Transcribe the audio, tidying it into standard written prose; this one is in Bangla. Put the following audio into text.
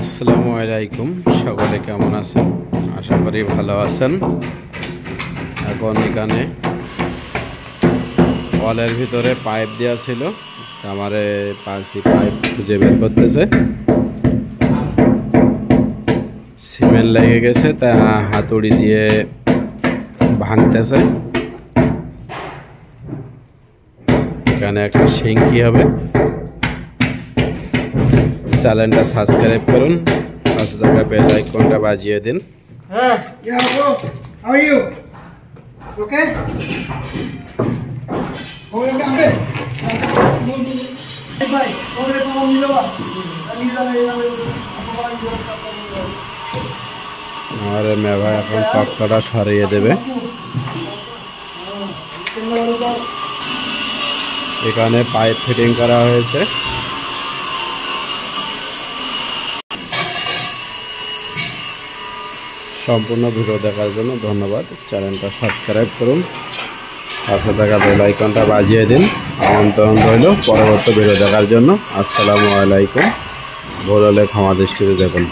আসসালামু আলাইকুম, সকলে কেমন আছেন? আশা করি ভালো আছেন। এখন এখানে ওয়ালের ভিতরে পাইপ দেওয়া ছিল, আমারে পাঁচি পাইপ খুঁজে বের করতেছে। সিমেন্ট লেগে গেছে, তা হাতুড়ি দিয়ে ভাঙতেছে। এখানে একটা সিঙ্কি হবে। চ্যানেলটা সাবস্ক্রাইব করুন, পাশে থাকা বেল আইকনটা বাজিয়ে দিন। Yeah, bro. How are you? Okay? How are you? Bye. How are আমার মেভা এখন তক্তাটা সরিয়ে দেবে। এখানে পাইপ ফিটিং করা হয়েছে। সম্পূর্ণ ভিডিও দেখার জন্য ধন্যবাদ। চ্যানেলটা সাবস্ক্রাইব করুন, পাশে থাকা বেল আইকনটা বাজিয়ে দিন। আমন্ত্রণ রইল পরবর্তী ভিডিও দেখার জন্য। আসসালামু আলাইকুম। ভুল হলে ক্ষমা দৃষ্টিতে দেখুন।